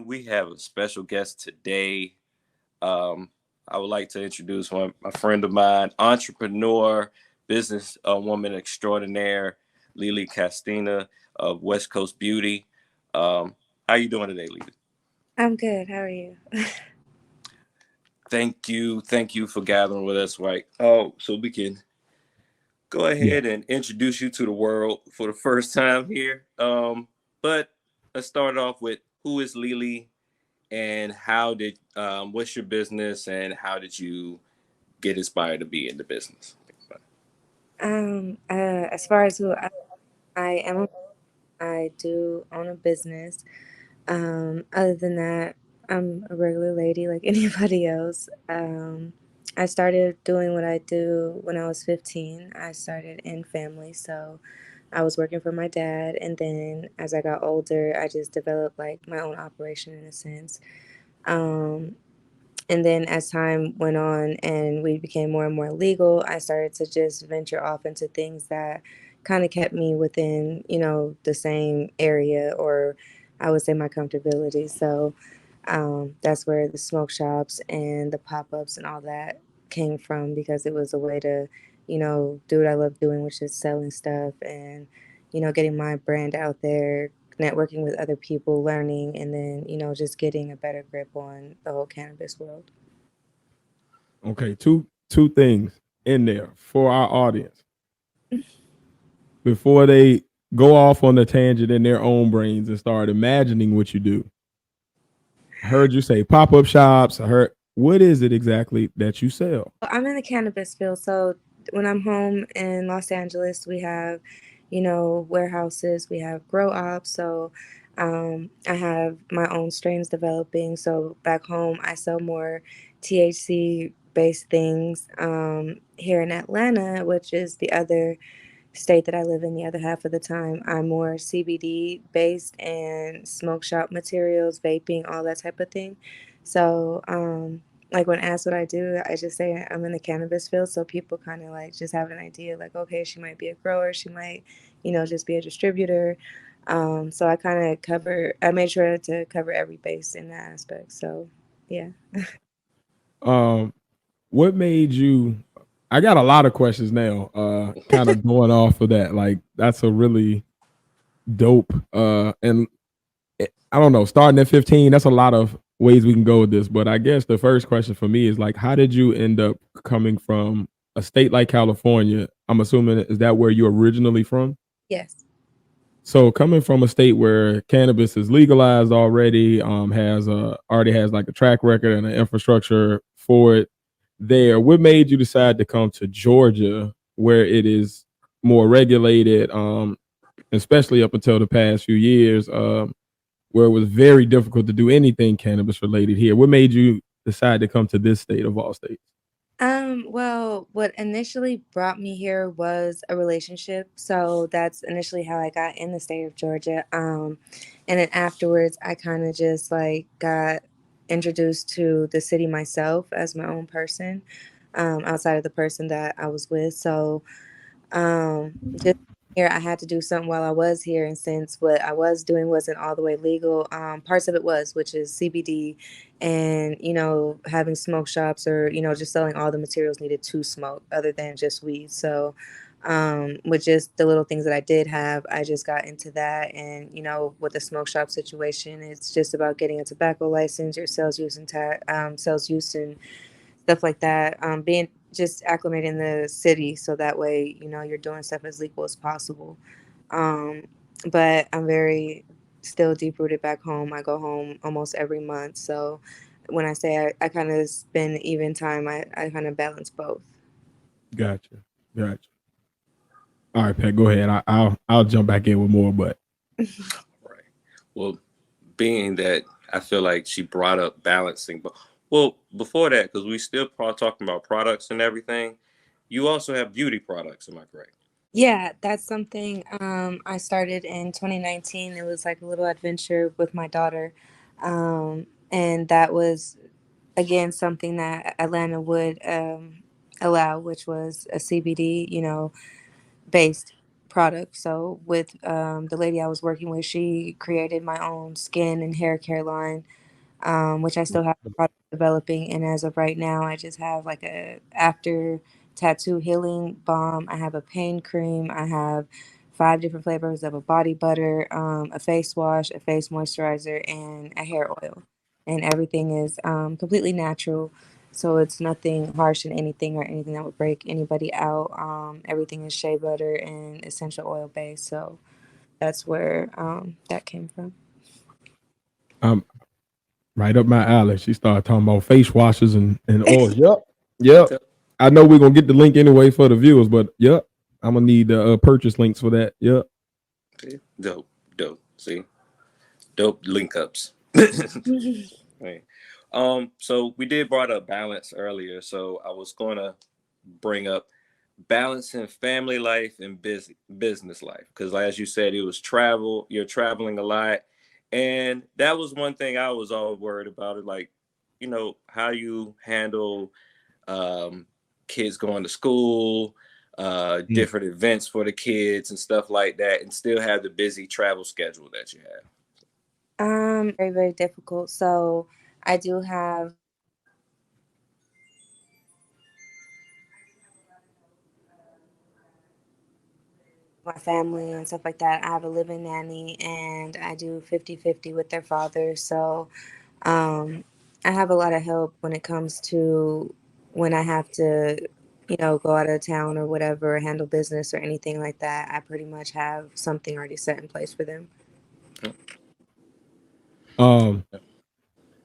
again, we have a special guest today. Um, I would like to introduce a friend of mine, entrepreneur, business woman extraordinaire, Lili Castina of Westcoast Beauty. How you doing today, Lili? I'm good. How are you? Thank you for gathering with us, right? Oh, so we can go Yeah. ahead and introduce you to the world for the first time here. But let's start off with who is Lili and what's your business and how did you get inspired to be in the business? As far as I am, I do own a business. Other than that, I'm a regular lady like anybody else. I started doing what I do when I was 15. I started in family, so I was working for my dad, and then as I got older, I just developed like my own operation in a sense. Um, And then as time went on and we became more and more legal, I started to just venture off into things that kind of kept me within, the same area, or I would say my comfortability. So that's where the smoke shops and the pop ups and all that came from, because it was a way to, do what I love doing, which is selling stuff and, getting my brand out there, networking with other people, learning, and then, just getting a better grip on the whole cannabis world. Okay. Two things in there for our audience before they go off on a tangent in their own brains and start imagining what you do. I heard you say pop up shops. I heard, what is it exactly that you sell? I'm in the cannabis field, so when I'm home in Los Angeles, we have, warehouses, we have grow ops. So I have my own strains developing. So back home, I sell more THC based things. Here in Atlanta, which is the other state that I live in, the other half of the time, I'm more CBD based and smoke shop materials, vaping, all that type of thing. So, like when asked what I do, I just say I'm in the cannabis field. So people kind of like just have an idea, like, okay, she might be a grower, she might, just be a distributor. So I made sure to cover every base in that aspect. So, yeah. Um, what made you? I got a lot of questions now. Kind of going off of that. Like that's a really dope. And I don't know. Starting at 15, that's a lot of ways we can go with this. But I guess the first question for me is like, how did you end up coming from a state like California? I'm assuming, is that where you're originally from? Yes. So coming from a state where cannabis is legalized already, has already has like a track record and an infrastructure for it there, what made you decide to come to Georgia where it is more regulated, especially up until the past few years, where it was very difficult to do anything cannabis related here? What made you decide to come to this state of all states? Well, what initially brought me here was a relationship. So that's initially how I got in the state of Georgia. And then afterwards, I kind of just like got introduced to the city myself as my own person, outside of the person that I was with. So just here, I had to do something while I was here, and since what I was doing wasn't all the way legal, parts of it was, which is CBD, and having smoke shops, or just selling all the materials needed to smoke, other than just weed. So, with just the little things that I did have, I just got into that, and with the smoke shop situation, it's just about getting a tobacco license, your sales use and stuff like that. Being just acclimating in the city, so that way you're doing stuff as legal as possible. Um, but I'm very still deep rooted back home. I go home almost every month, so when I say I kind of spend even time, I kind of balance both. Gotcha. Gotcha. All right, Pat, go ahead. I'll jump back in with more, but Right. Well, being that I feel like she brought up balancing, but well, before that, because we still talking about products and everything, you also have beauty products. Am I correct? Yeah, that's something I started in 2019. It was like a little adventure with my daughter. And that was, again, something that Atlanta would allow, which was a CBD, based products. So with the lady I was working with, she created my own skin and hair care line, which I still have product developing. And as of right now, I just have like a after tattoo healing balm. I have a pain cream. I have 5 different flavors of a body butter, a face wash, a face moisturizer, and a hair oil. And everything is completely natural. So it's nothing harsh in anything or anything that would break anybody out. Everything is shea butter and essential oil based. So that's where that came from. Um, right up my alley. She started talking about face washes and oils. Yep, yep. I know we're gonna get the link anyway for the viewers, but yep, I'm gonna need the purchase links for that. Yep. Dope, dope. See, dope link ups. Right. So we did brought up balance earlier, so I was gonna bring up balancing family life and business life, because as you said, it was travel. You're traveling a lot, and that was one thing I was all worried about. It like, how you handle um, kids going to school, different events for the kids and stuff like that, and still have the busy travel schedule that you have. Very, very difficult. So I do have my family and stuff like that. I have a living nanny and I do 50-50 with their father. So I have a lot of help when it comes to when I have to, go out of town or whatever, or handle business or anything like that. I pretty much have something already set in place for them.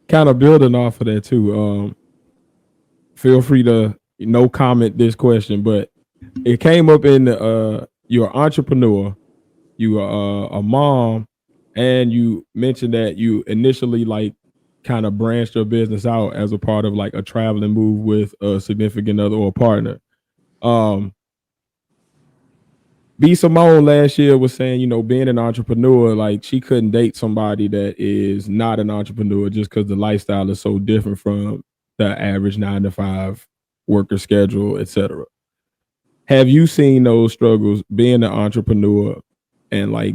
Kind of building off of that too. Feel free to no comment this question, but it came up in you're an entrepreneur, you are a mom, and you mentioned that you initially like kind of branched your business out as a part of like a traveling move with a significant other or partner. Um, B Simone last year was saying, being an entrepreneur, like she couldn't date somebody that is not an entrepreneur just because the lifestyle is so different from the average 9 to 5 worker schedule, etc. Have you seen those struggles being an entrepreneur? And like,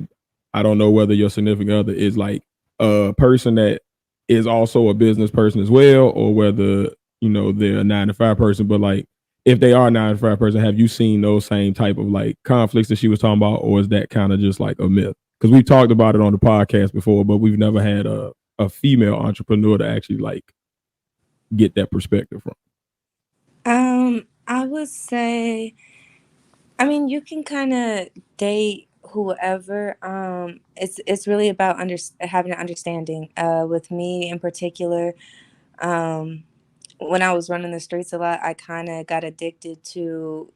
I don't know whether your significant other is like a person that is also a business person as well, or whether, they're a 9 to 5 person, but like, if they are a 9 to 5 person, have you seen those same type of like conflicts that she was talking about, or is that kind of just like a myth? Because we've talked about it on the podcast before, but we've never had a female entrepreneur to actually like get that perspective from. I would say, I mean, you can kind of date whoever. It's really about having an understanding. With me in particular, um, when I was running the streets a lot, I kind of got addicted to,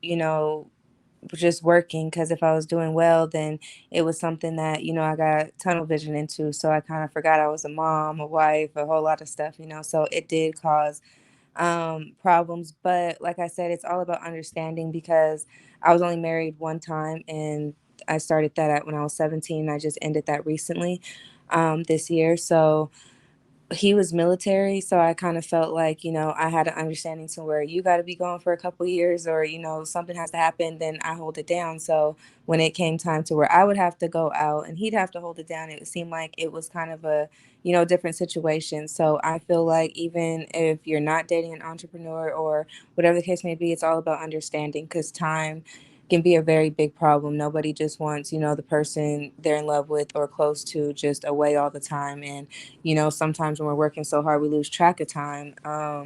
just working, because if I was doing well, then it was something that, I got tunnel vision into. So I kind of forgot I was a mom, a wife, a whole lot of stuff. So it did cause problems. But like I said, it's all about understanding, because I was only married one time and I started that when I was 17. I just ended that recently this year. So he was military, so I kind of felt like, I had an understanding to where you got to be gone for a couple years, or, something has to happen, then I hold it down. So when it came time to where I would have to go out and he'd have to hold it down, it seemed like it was kind of a, different situation. So I feel like even if you're not dating an entrepreneur or whatever the case may be, it's all about understanding, because time can be a very big problem. Nobody just wants, the person they're in love with or close to just away all the time. And sometimes when we're working so hard, we lose track of time.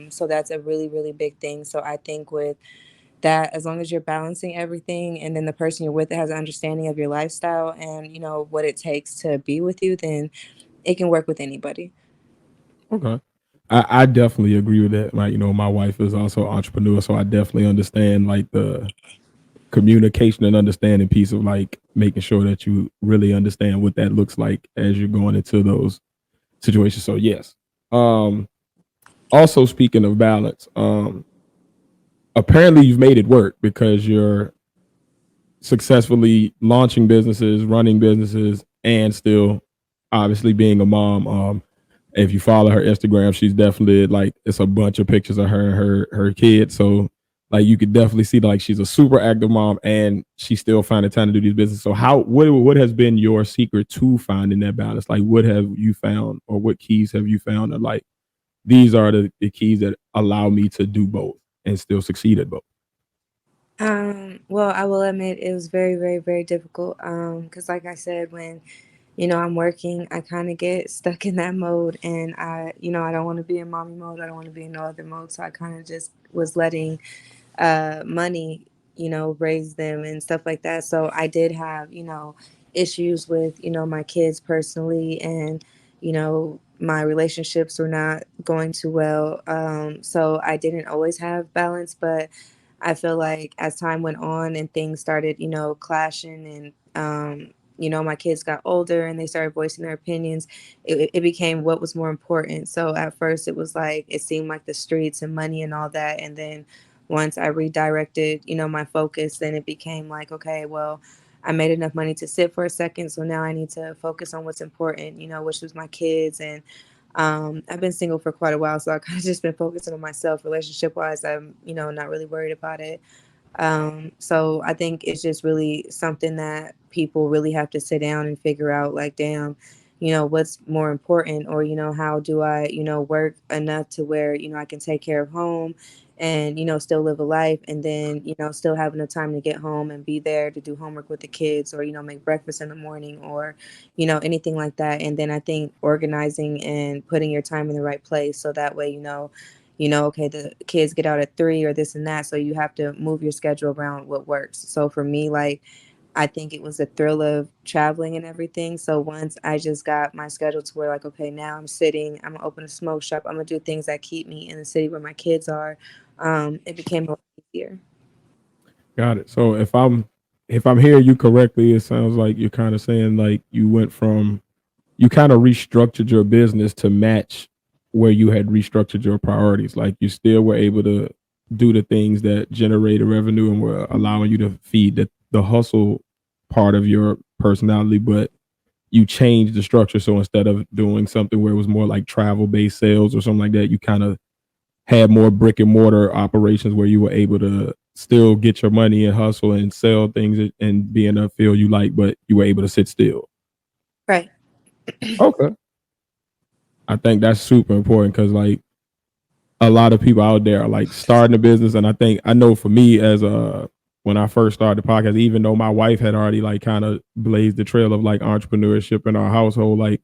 So that's a really, really big thing. So I think with that, as long as you're balancing everything, and then the person you're with has an understanding of your lifestyle and, what it takes to be with you, then it can work with anybody. Okay. I definitely agree with that. Like, my wife is also an entrepreneur, so I definitely understand like the communication and understanding piece of like making sure that you really understand what that looks like as you're going into those situations. So yes. Also speaking of balance, apparently you've made it work because you're successfully launching businesses, running businesses, and still obviously being a mom. If you follow her Instagram, she's definitely like, it's a bunch of pictures of her and her kids. So like you could definitely see like she's a super active mom and she still finding time to do these business. So what has been your secret to finding that balance? Like what have you found, or what keys have you found that like these are the keys that allow me to do both and still succeed at both? Well, I will admit it was very, very, very difficult. Because like I said, when I'm working, I kind of get stuck in that mode, and I don't want to be in mommy mode. I don't want to be in no other mode. So I kind of just was letting money, raise them and stuff like that. So I did have, issues with, my kids personally, and, my relationships were not going too well. So I didn't always have balance, but I feel like as time went on and things started, clashing, and, my kids got older and they started voicing their opinions, it became what was more important. So at first it was like, it seemed like the streets and money and all that. And then once I redirected, my focus, then it became like, okay, well, I made enough money to sit for a second. So now I need to focus on what's important, which was my kids. And I've been single for quite a while, so I kind of just been focusing on myself relationship wise. I'm, not really worried about it. So I think it's just really something that people really have to sit down and figure out, like, damn, what's more important, or, how do I, work enough to where, I can take care of home and, still live a life, and then, still have enough time to get home and be there to do homework with the kids, or, make breakfast in the morning, or, anything like that. And then I think organizing and putting your time in the right place, so that way, okay, the kids get out at 3 or this and that. So you have to move your schedule around what works. So for me, like, I think it was the thrill of traveling and everything. So once I just got my schedule to where, like, okay, now I'm gonna open a smoke shop. I'm gonna do things that keep me in the city where my kids are. It became a lot easier. Got it. So if I'm hearing you correctly, it sounds like you're kind of saying like you kind of restructured your business to match where you had restructured your priorities. Like you still were able to do the things that generated revenue and were allowing you to feed the hustle part of your personality, but you changed the structure. So instead of doing something where it was more like travel based sales or something like that, you kind of had more brick and mortar operations where you were able to still get your money and hustle and sell things and be in a field you like, but you were able to sit still. Right. Okay. I think that's super important because like a lot of people out there are like starting a business. And I know for me as when I first started the podcast, even though my wife had already like kind of blazed the trail of like entrepreneurship in our household, like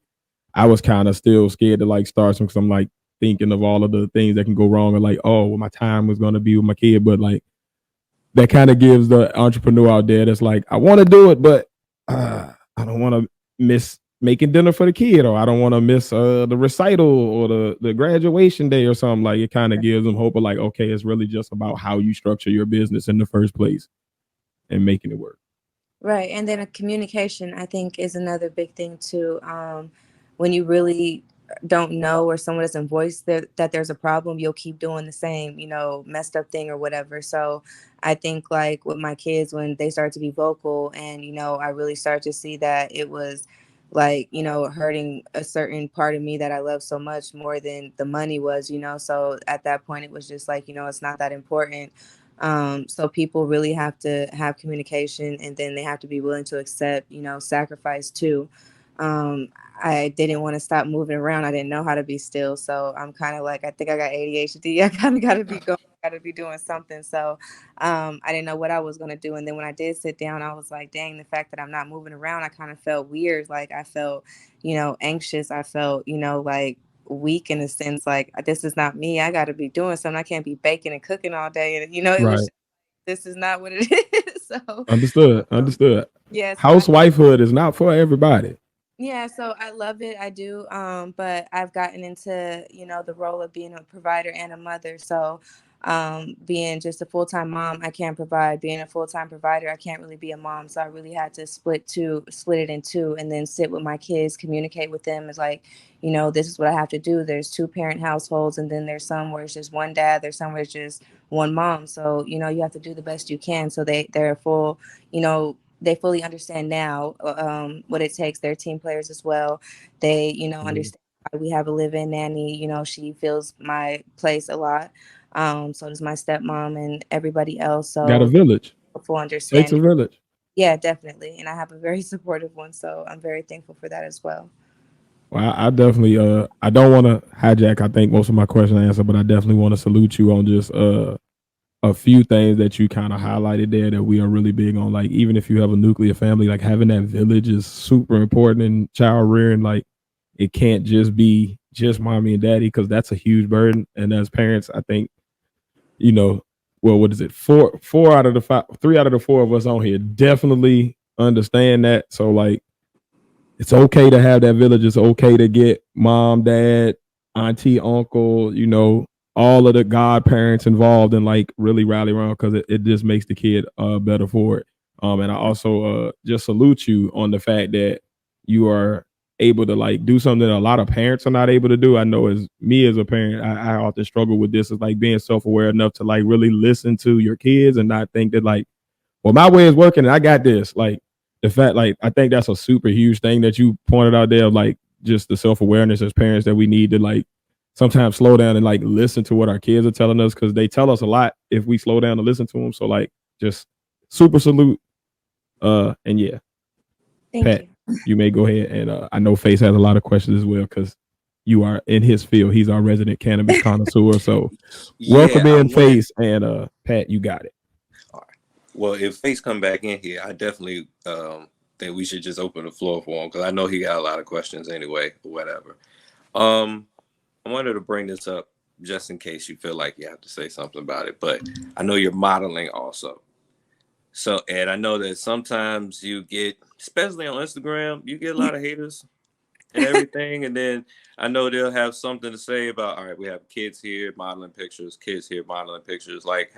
I was kind of still scared to like start some because I'm like thinking of all of the things that can go wrong and like, oh, well, my time was going to be with my kid. But like that kind of gives the entrepreneur out there that's like, I want to do it, but I don't want to miss making dinner for the kid, or I don't want to miss the recital or the graduation day or something. Like it kind of gives them hope of like, okay, it's really just about how you structure your business in the first place and making it work. Right. And then a communication, I think, is another big thing too. When you really don't know, or someone doesn't voice that there's a problem, you'll keep doing the same, messed up thing or whatever. So I think, like, with my kids, when they start to be vocal, and, I really start to see that it was like, hurting a certain part of me that I love so much more than the money was, so at that point it was just like, it's not that important. So people really have to have communication, and then they have to be willing to accept, sacrifice too. Um, I didn't want to stop moving around. I didn't know how to be still. So I'm kind of like, I think I got ADHD. I kind of got to be going, got to be doing something. So I didn't know what I was going to do. And then when I did sit down, I was like, dang, the fact that I'm not moving around, I kind of felt weird. Like I felt, anxious. I felt, like weak in a sense, like this is not me. I got to be doing something. I can't be baking and cooking all day. And, it was Right. just, this is not what it is. So, Understood. um, Understood. yeah. So Housewifehood is not for everybody. yeah, so I love it. I do. But I've gotten into, the role of being a provider and a mother. So, being just a full-time mom, I can't provide. Being a full-time provider, I can't really be a mom. So I really had to split it in two, and then sit with my kids, communicate with them. It's like, this is what I have to do. There's two parent households, and then there's some where it's just one dad. There's some where it's just one mom. So, you have to do the best you can. So they're full, they fully understand now what it takes. They're team players as well. They, Mhm. understand why we have a live-in nanny. She fills my place a lot. So does my stepmom and everybody else. Got a So village. a full Takes a understanding. village. Yeah, definitely. And I have a very supportive one. So I'm very thankful for that as well. Well, I definitely I don't want to hijack. I think most of my question answered, but I definitely want to salute you on just a few things that you kind of highlighted there that we are really big on. Like even if you have a nuclear family, like having that village is super important in child rearing. Like it can't just be just mommy and daddy because that's a huge burden. And as parents, I think you know, well, what is it? Four out of the five, 3 out of the 4 of us on here definitely understand that. So like it's okay to have that village. It's okay to get mom, dad, auntie, uncle, all of the godparents involved and like really rally around because it just makes the kid better for it. And I also just salute you on the fact that you are able to like do something that a lot of parents are not able to do. I know as me as a parent, I often struggle with this is like being self-aware enough to like really listen to your kids and not think that like, well, my way is working and I got this. Like the fact, like, I think that's a super huge thing that you pointed out there, like just the self awareness as parents that we need to like sometimes slow down and like listen to what our kids are telling us because they tell us a lot if we slow down to listen to them. So like, just super salute. And yeah, Thank Pat, you. you may go ahead and I know Phace has a lot of questions as well because you are in his field. He's our resident cannabis connoisseur. So Yeah, welcome I in, wanted. Phace, and Pat, you got it. All right. Well, if Face come back in here, I definitely think we should just open the floor for him because I know he got a lot of questions anyway, or whatever. Um, I wanted to bring this up just in case you feel like you have to say something about it, but I know you're modeling also. So, and I know that sometimes you get, especially on Instagram, you get a lot of haters and everything. And then I know they'll have something to say about, all right, we have kids here modeling pictures, kids here modeling pictures. Like,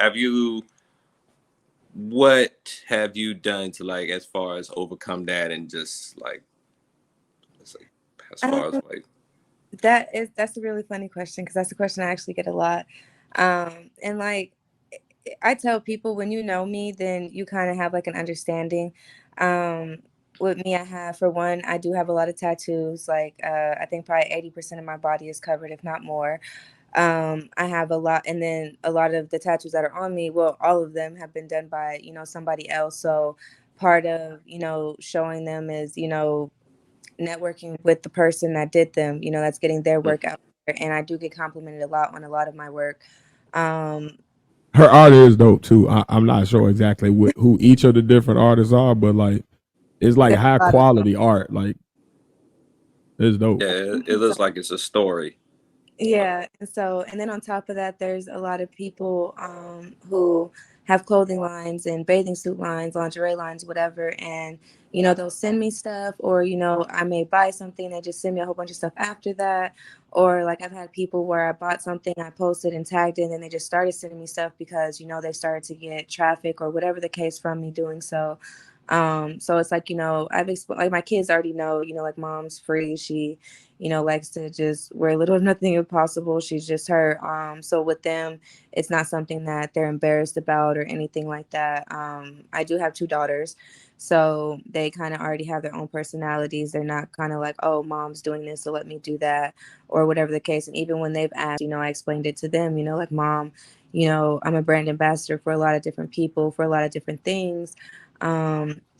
what have you done to like, as far as overcome that and just like, let's say, as far as Um, like, that's a really funny question because that's a question I actually get a lot. And like I tell people when you know me, then you kind of have like an understanding. Um, with me, I have for one, I do have a lot of tattoos. Like I think probably 80% of my body is covered, if not more. I have a lot, and then a lot of the tattoos that are on me, well, all of them have been done by somebody else. So part of showing them is networking with the person that did them, that's getting their mm, work out there. And I do get complimented a lot on a lot of my work. Um, Her art is dope too. I'm not sure exactly who each of the different artists are, but like it's like there's high a lot of quality art. Like it's dope. yeah, it looks like it's a story. Yeah, and then on top of that, there's a lot of people who have clothing lines and bathing suit lines, lingerie lines, whatever, and they'll send me stuff, or I may buy something, they just send me a whole bunch of stuff after that, or like I've had people where I bought something, I posted and tagged it, and then they just started sending me stuff because they started to get traffic or whatever the case from me doing so. So it's like I've like my kids already know, like mom's free, she likes to just wear little of nothing if possible. She's just her. So with them, it's not something that they're embarrassed about or anything like that. I do have 2 daughters, so they kind of already have their own personalities. They're not kind of like, oh, mom's doing this, so let me do that, or whatever the case. And even when they've asked, I explained it to them, like mom, I'm a brand ambassador for a lot of different people, for a lot of different things.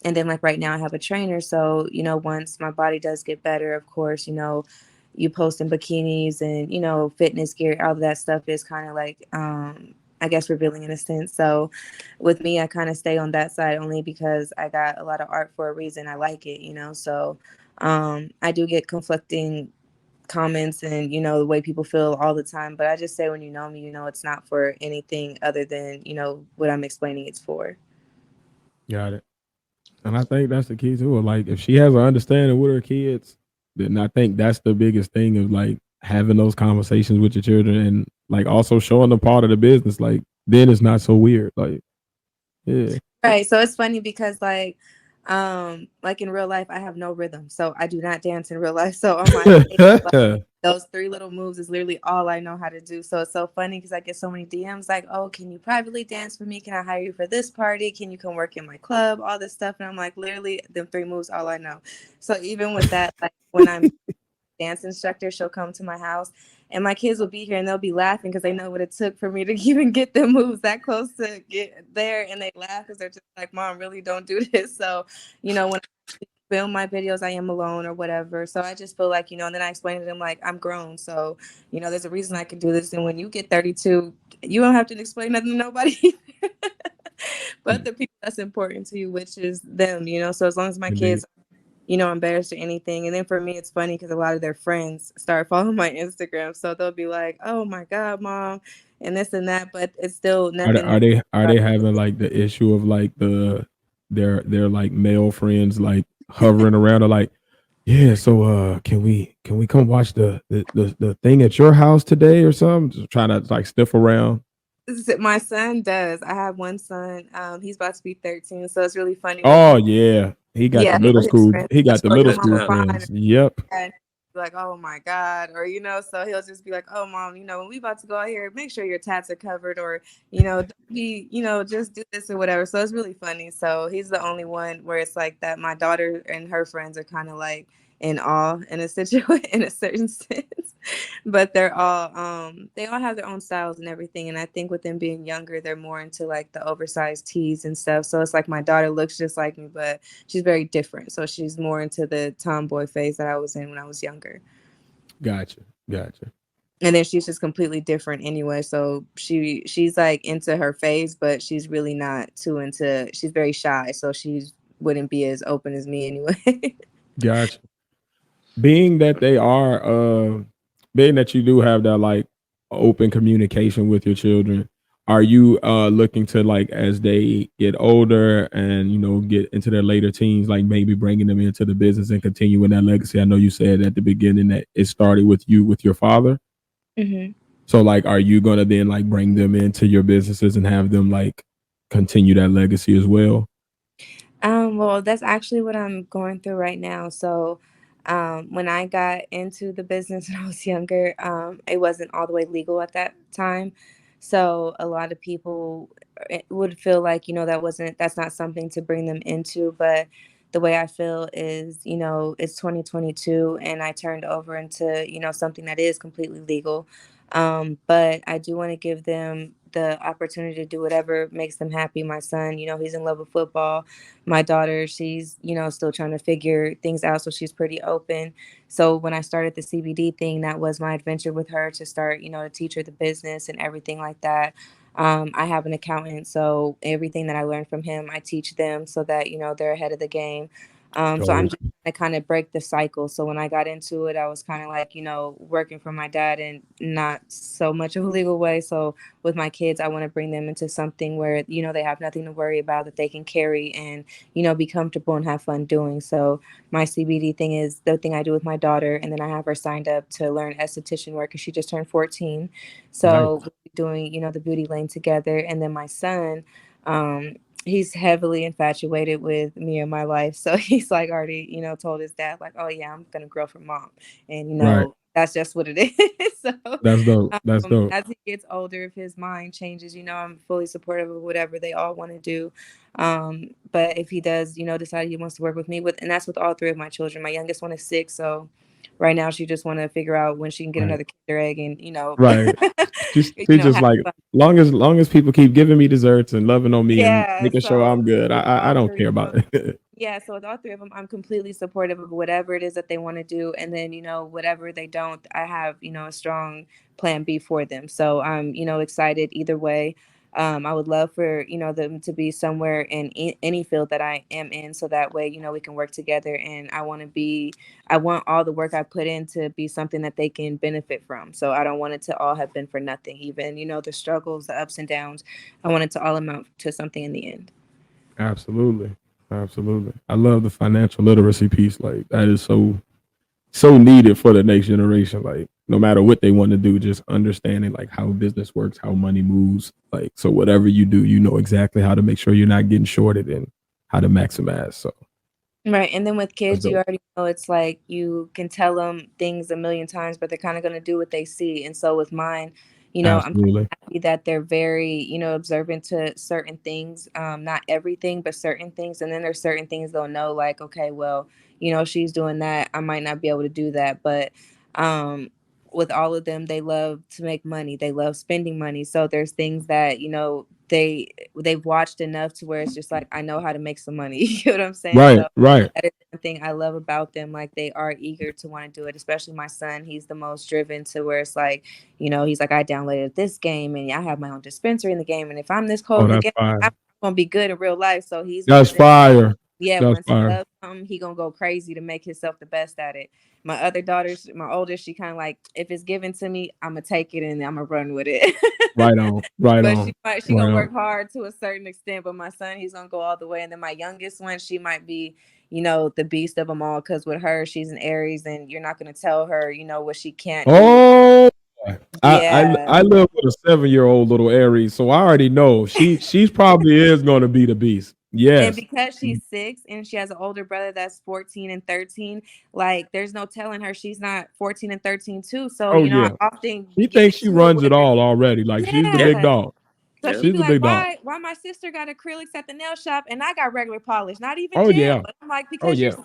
And then like right now I have a trainer. So, once my body does get better, of course, you post in bikinis and, fitness gear, all of that stuff is kind of like, I guess revealing in a sense. So with me, I kind of stay on that side only because I got a lot of art for a reason. I like it, So I do get conflicting comments and, the way people feel all the time. But I just say when you know me, it's not for anything other than, what I'm explaining it's for. Got it. And I think that's the key to it. Like if she has an understanding with her kids, then I think that's the biggest thing of like having those conversations with your children and like also showing them part of the business. Like then it's not so weird. Like yeah. Right. So it's funny because like in real life I have no rhythm. So I do not dance in real life. So on my stage, like, those 3 little moves is literally all I know how to do. So it's so funny because I get so many DMs like, oh, can you privately dance for me? Can I hire you for this party? Can you come work in my club? All this stuff. And I'm like, literally, them 3 moves, all I know. So even with that, like when I'm dance instructor, she'll come to my house And my kids will be here and they'll be laughing because they know what it took for me to even get them moves that close to get there. And they laugh because they're just like, Mom, really don't do this. So, when I film my videos, I am alone or whatever. So I just feel like, and then I explain to them, like, I'm grown. So, there's a reason I can do this. And when you get 32, you don't have to explain nothing to nobody. But the people that's important to you, which is them, So as long as my Indeed. kids, embarrassed or anything. And then for me, it's funny because a lot of their friends start following my Instagram. So they'll be like, oh my God, Mom, and this and that. But it's still nothing. Are they having like the issue of like their like male friends like hovering around or like, yeah, so can we come watch the thing at your house today or something? Just trying to like sniff around. My son does. I have one son. He's about to be 13. So it's really funny when Oh yeah. He got the yeah, middle so his school friends, he got That's the a middle good Mama school time. fine. friends. Yep. And like, oh my God. Or, so he'll just be like, oh, Mom, when we about to go out here, make sure your tats are covered or, don't be, just do this or whatever. So it's really funny. So he's the only one where it's like that. My daughter and her friends are kind of like in awe in a situation, in a certain sense. But they all have their own styles and everything. And I think with them being younger, they're more into like the oversized tees and stuff. So it's like my daughter looks just like me, but she's very different. So she's more into the tomboy phase that I was in when I was younger. Gotcha. Gotcha. And then she's just completely different anyway. So she's like into her phase, but she's really not too into. She's very shy, so she wouldn't be as open as me anyway. Gotcha. Being that they are being that you do have that like open communication with your children, are you looking to like as they get older and get into their later teens, like maybe bringing them into the business and continuing that legacy? I know you said at the beginning that it started with you with your father. hmm So like are you gonna then like bring them into your businesses and have them like continue that legacy as well? Well, that's actually what I'm going through right now. So, when I got into the business when I was younger, it wasn't all the way legal at that time. So, a lot of people would feel like, that's not something to bring them into. But the way I feel is, it's 2022 and I turned over into, something that is completely legal. But I do want to give them the opportunity to do whatever makes them happy. My son, he's in love with football. My daughter, she's still trying to figure things out, so she's pretty open. So when I started the CBD thing, that was my adventure with her to start, to teach her the business and everything like that. I have an accountant, so everything that I learned from him, I teach them so that they're ahead of the game. So I'm Dope. just trying to kind of break the cycle. So when I got into it, I was kind of like working for my dad and not so much of a legal way. So with my kids, I want to bring them into something where they have nothing to worry about, that they can carry and be comfortable and have fun doing. So my CBD thing is the thing I do with my daughter, and then I have her signed up to learn esthetician work because she just turned 14. Nice. So we'll be doing the beauty lane together, and then my son. Um, he's heavily infatuated with me and my life. So he's like already, told his dad, like, oh yeah, I'm gonna grow from Mom. And Right. that's just what it is. So That's dope. That's dope. as he gets older, if his mind changes, I'm fully supportive of whatever they all want to do. But if he does, decide he wants to work with me and that's with all three of my children. My youngest one is 6, so right now she just want to figure out when she can get Right. another Kinder egg and Right. She just have like fun. long as people keep giving me desserts and loving on me and Yeah, making sure so I'm good. with I all don't three care of about them, it. yeah, so with all three of them, I'm completely supportive of whatever it is that they want to do. And then, whatever they don't, I have, a strong plan B for them. So I'm, excited either way. I would love for, them to be somewhere in any field that I am in. So that way, we can work together. And I want all the work I put in to be something that they can benefit from. So I don't want it to all have been for nothing, even, the struggles, the ups and downs. I want it to all amount to something in the end. Absolutely. Absolutely. I love the financial literacy piece. Like that is so needed for the next generation. Like no matter what they want to do, just understanding like how business works, how money moves. Like so whatever you do, you know exactly how to make sure you're not getting shorted and how to maximize. So Right. And then with that's kids, you dope. already know it's like you can tell them things a million times, but they're kind of going to do what they see. And so with mine, I'm Absolutely. happy that they're very, observant to certain things, not everything, but certain things. And then there's certain things they'll know, like, okay, well, she's doing that. I might not be able to do that. But um, with all of them, they love to make money. They love spending money. So there's things that, they've watched enough to where it's just like, I know how to make some money. You know what I'm saying? Right, So right. that is one thing I love about them. Like, they are eager to want to do it, especially my son. He's the most driven to where it's like, he's like, I downloaded this game and I have my own dispensary in the game. And if I'm this cold Oh, in the that's game, fire. I'm gonna be good in real life. So he's one That's of them. fire. Yeah, That's once he fire. loves something, he gonna go crazy to make himself the best at it. My other daughters, my oldest, she kind of like, if it's given to me, I'm gonna take it and I'm gonna run with it. Right on. Right But on. she Right gonna on. work hard to a certain extent. But my son, he's gonna go all the way. And then my youngest one, she might be, the beast of them all. Because with her, she's an Aries, and you're not gonna tell her, what she can't do. Oh, Yeah. I live with a 7-year-old little Aries, so I already know she's probably is going to be the beast. And Yes. because she's 6 and she has an older brother that's 14 and 13, like, there's no telling her she's not 14 and 13 too. So, Oh I yeah. often She be getting thinks she into it runs with it her. all already. Like she's the Yeah. big Yeah. dog. So Yeah. she'd She's be the like, big dog. why my sister got acrylics at the nail shop and I got regular polish, not even Oh gel? yeah. I'm like, Oh because you're yeah.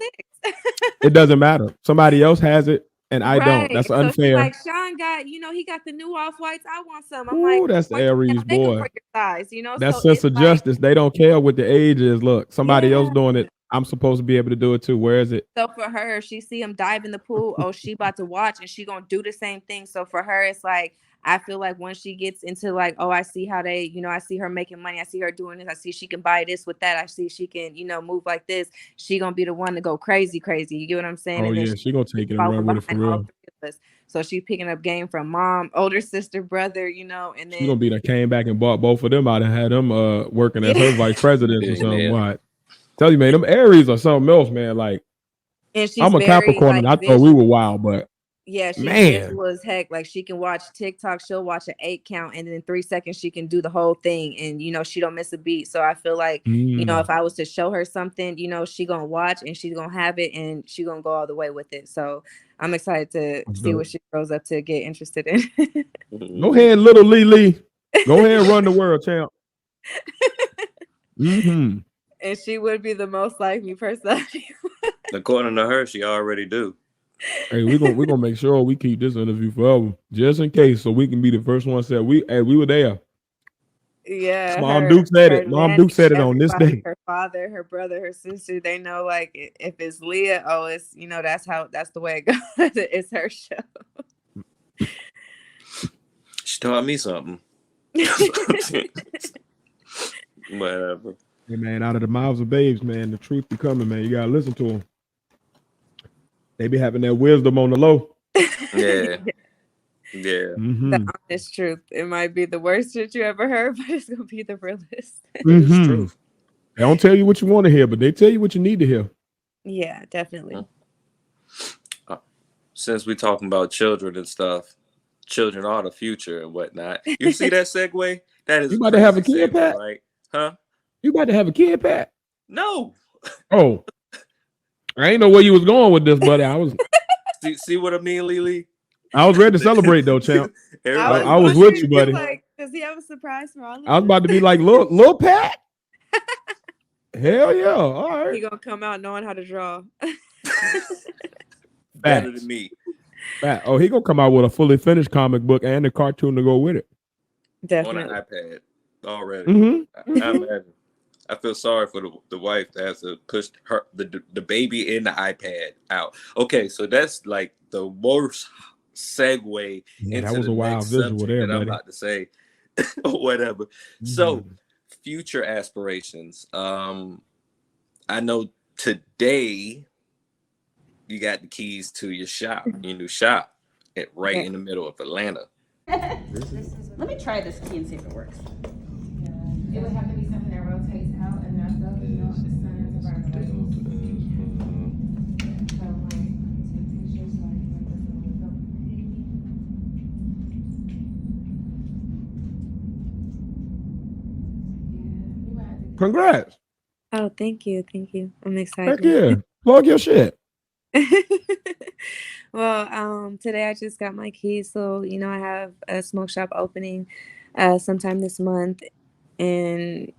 6. It doesn't matter. Somebody else has it and I don't. Right. That's So she unfair. like, Sean got, he got the new off whites. I want some. I'm like, Ooh, that's the why you Aries gotta make them boy. for your size, That So sense it's of like, justice. They don't care what the age is. Look, somebody else yeah. doing it. I'm supposed to be able to do it too. Where is it? So for her, she see him dive in the pool. Oh, she about to watch and she gonna do the same thing. So for her, it's like, I feel like once she gets into like, oh, I see how they, I see her making money. I see her doing this. I see she can buy this with that. I see she can, move like this. She gonna be the one to go crazy, crazy. You get what I'm saying? Oh And then yeah, she she gonna take it and following run with it for behind all real. 3 of us. So she picking up game from mom, older sister, brother, and She gonna then be that came back and bought both of them out and had them working as her yeah. vice presidents or something. Billionaire. What? Tell you, man, them Aries are something else, man. Like And she's I'm a very Capricorn and like I thought we were visual. wild, but Yeah, she's man. visual as heck. Like, she can watch TikTok, she'll watch an 8 count, and then in 3 seconds she can do the whole thing, and she don't miss a beat. So I feel like, Mm, if I was to show her something, she gonna watch and she's gonna have it and she gonna go all the way with it. So I'm excited to that's see dope. what she grows up to get interested in. Go Mhm. ahead, little Lili. Go ahead and run the world, champ. Mm-hmm. And she would be the most like me personality. According to her, she already do. Hey, we're gonna make sure we keep this interview forever, just in case, so we can be the first one said we were there. Yeah, Mom Duke said her it. Mom nanny, Duke said it on this everybody, day. her father, her brother, her sister, they know, like, if it's Leah, oh, it's, that's the way it goes. It's her show. She taught me something. Whatever. Hey man, out of the mouths of babes, man, the truth be coming, man. You gotta listen to them. They be having that wisdom on the low. Yeah. Yeah. The Mm-hmm. honest truth. It might be the worst shit you ever heard, but it's gonna be the realest. But it's Mm-hmm. true. They don't tell you what you want to hear, but they tell you what you need to hear. Yeah, definitely. Since we talking about children and stuff, children are the future and whatnot. You see that segue? That is You a about to have crazy a kid, segue, Pat? right? Huh? You about to have a kid, Pat? No. Oh, I ain't know where you was going with this, buddy. See what I mean, Lili? I was ready to celebrate though, champ. Everybody's I was like, with you, buddy. Like, does he have a surprise for all of I was us? about to be like, little Pat. Hell yeah! All He right. gonna come out knowing how to draw. better than Facts. me. Oh, he gonna come out with a fully finished comic book and a cartoon to go with it. On an Definitely. iPad already. Mm-hmm. I imagine. I feel sorry for the wife that has to push the baby in the iPad out. Okay, so that's like the worst segue Yeah, that into was the a wild next visual subject there, that I'm buddy. about to say or whatever. So, Mhm. future aspirations. I know today you got the keys to your new shop, right in the middle of Atlanta. Let me try this key and see if it works. It would have to be something that rotates out enough though, the sun is about the labels. So like take pictures like this one would Yeah, you might have to Congrats. Oh, thank you. Thank you. I'm Heck excited. yeah. Plug your shit. Well, today I just got my keys, so I have a smoke shop opening sometime this month in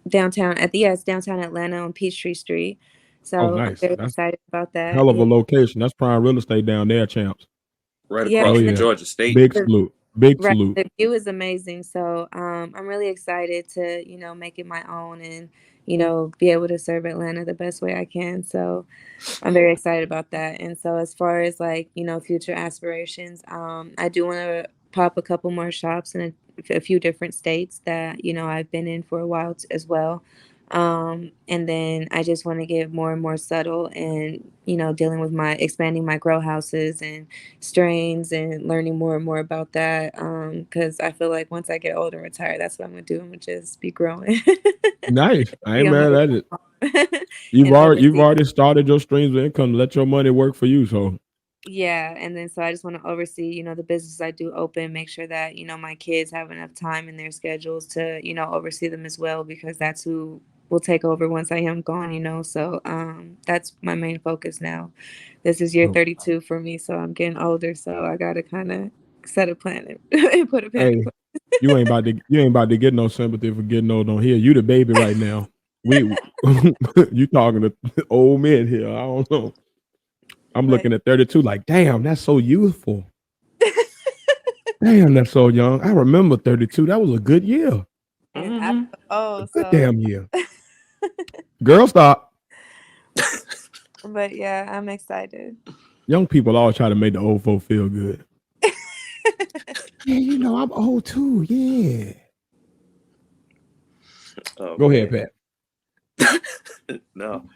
downtown it's downtown Atlanta on Peachtree Street. Oh, So I'm nice. very That's excited about that. hell of a Yeah. location. That's prime real estate down there, champs. right Yeah, across Oh from yeah, Georgia State. big the, salute, big right, salute. the view is amazing. So I'm really excited to, make it my own and, be able to serve Atlanta the best way I can. So I'm very excited about that. And so as far as like, future aspirations, I do want to pop a couple more shops in a few different states that, I've been in for a while as well. And then I just want to get more and more subtle and, dealing with expanding my grow houses and strains and learning more and more about that. Cause I feel like once I get older and retired, that's what I'm going to do. I'm going to just be growing. Nice. I Be ain't on mad the at it. and You've oversee. already started your streams of income. Let your money work for you. So Yeah, and then so I just want to oversee, the business I do open, make sure that, my kids have enough time in their schedules to, oversee them as well, because that's who will take over once I am gone, So that's my main focus now. This is year oh, 32 for me, so I'm getting older, so I gotta kind of set a plan and put a pen in hey, you ain't about to get no sympathy for getting old on here. You the baby right now. We you talking to old men here. I don't know. I'm but looking at 32 like, damn, that's so youthful. Damn, that's so young. I remember 32. That was a good year. and I feel A old, good so damn year. Girl, stop. but yeah, I'm excited. Young people always try to make the old folk feel good. Yeah, I'm old too. Yeah. Oh Go ahead, man. Pat. No.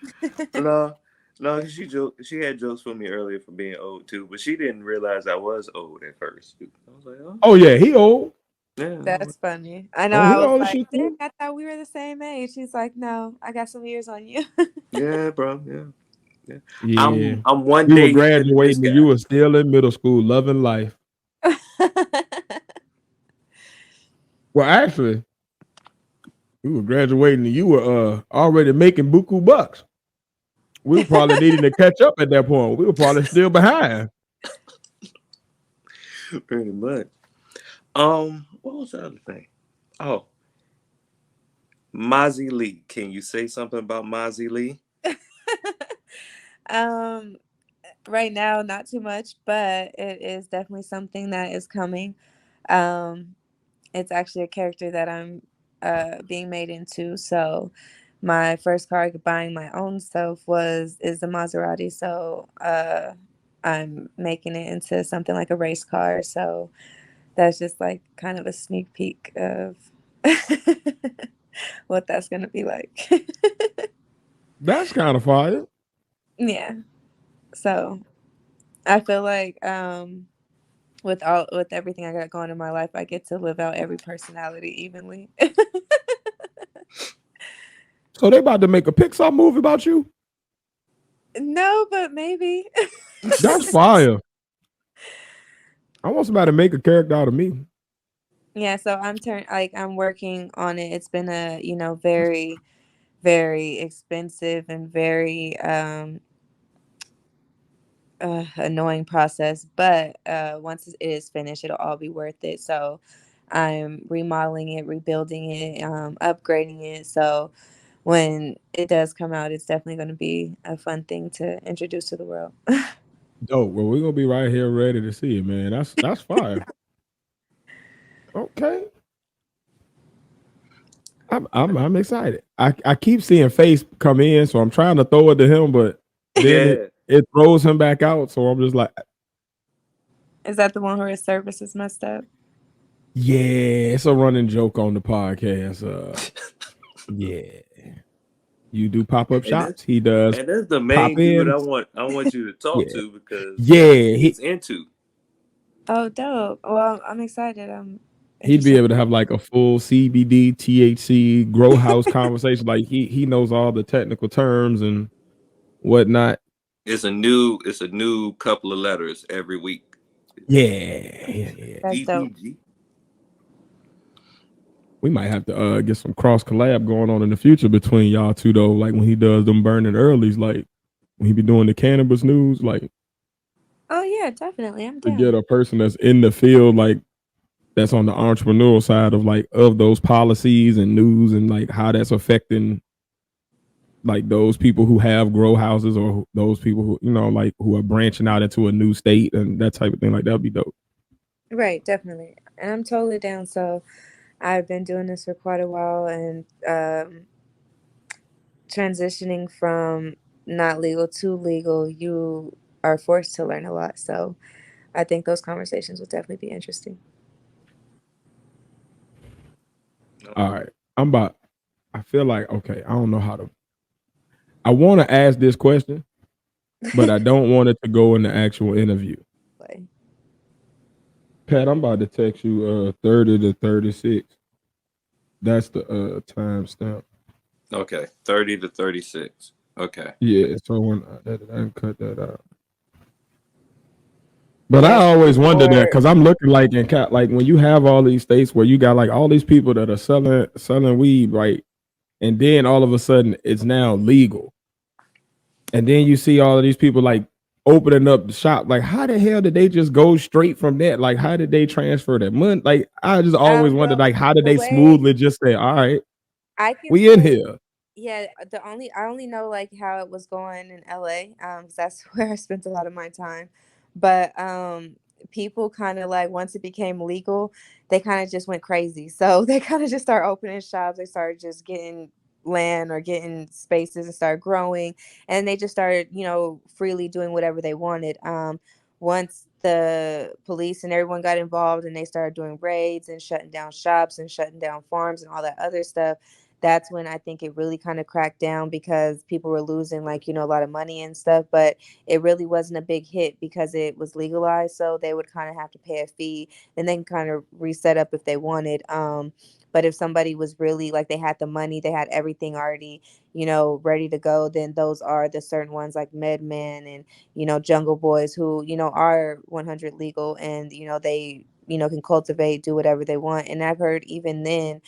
No. No, she had jokes for me earlier for being old too, but she didn't realize I was old at first. I was like, oh, Oh yeah, he old. yeah. That's funny. I know. Oh, I he was old as like, shit dang, too. I thought we were the same age. She's like, no, I got some years on you. Yeah, bro. Yeah. Yeah. Yeah. I'm one We were day younger than this graduating and you guy. were still in middle school, loving life. Well, actually, we were graduating and you were already making buku bucks. We were probably needing to catch up at that point. We were probably still behind. Pretty much. What was the other thing? Oh, Mazi Li. Can you say something about Mazi Li? um, right now, not too much, but it is definitely something that is coming. Um, it's actually a character that I'm being made into. So my first car buying my own self is the Maserati. So I'm making it into something like a race car. So that's just like kind of a sneak peek of what that's gonna be like. That's kind of fire. Yeah. So I feel like with everything I got going in my life, I get to live out every personality evenly. So they about to make a Pixar movie about you? No, but maybe. That's fire. I want somebody to make a character out of me. Yeah, so I'm working on it. It's been a, very, very expensive and very annoying process, but once it is finished, it'll all be worth it. So I'm remodeling it, rebuilding it, upgrading it. So when it does come out, it's definitely going to be a fun thing to introduce to the world. Oh, well, we're gonna be right here ready to see it, man. That's fire. Okay. I'm excited. I keep seeing Phace come in, so I'm trying to throw it to him, but then Yeah. it throws him back out. So I'm just like, Is that the one where his service is messed up? yeah, it's a running joke on the podcast. Yeah, you do pop up And that's shops. He does and that's the pop main dude ins. I want you to talk Yeah, to because that's what yeah. he's into. Oh, dope. Well, I'm excited. I'm He'd be interested. able to have like a full CBD, THC, grow house conversation. Like he knows all the technical terms and whatnot. It's a new couple of letters every week. Yeah. That's dope. GTG. We might have to get some cross collab going on in the future between y'all two though. Like when he does them burning earlys, like when he be doing the cannabis news, like Oh yeah, definitely. I'm to down. get a person that's in the field, like that's on the entrepreneurial side of those policies and news and like how that's affecting like those people who have grow houses or those people who, you know, like who are branching out into a new state and that type of thing. Like that'd be dope. Right, definitely. And I'm totally down. So I've been doing this for quite a while, and transitioning from not legal to legal, you are forced to learn a lot. So I think those conversations will definitely be interesting. All right. I feel like, okay, I don't know how to, I want to ask this question, but I don't want it to go in the actual interview. Play. Pat, I'm about to text you 30 to 36. That's the time stamp. Okay, 30 to 36. Okay. Yeah, so when I can cut that out. But I Yeah, always wonder that or because I'm looking like like when you have all these states where you got like all these people that are selling weed, right? And then all of a sudden it's now legal. And then you see all of these people like opening up the shop. Like, how the hell did they just go straight from that? Like, how did they transfer that money? Like, I just always wondered, well, like, how did the they way smoothly just say, all right, I can we in say, here? yeah, I only know like how it was going in LA, 'cause that's where I spent a lot of my time. But people kind of like once it became legal, they kind of just went crazy. So they kind of just start opening shops. They started just getting land or getting spaces and start growing, and they just started, you know, freely doing whatever they wanted. Once the police and everyone got involved and they started doing raids and shutting down shops and shutting down farms and all that other stuff, that's when I think it really kind of cracked down because people were losing like, you know, a lot of money and stuff, but it really wasn't a big hit because it was legalized. So they would kind of have to pay a fee and then kind of reset up if they wanted. But if somebody was really like they had the money, they had everything already, you know, ready to go, then those are the certain ones like MedMen and, you know, Jungle Boys who, you know, are 100 legal and, you know, they, you know, can cultivate, do whatever they want. And I've heard even then,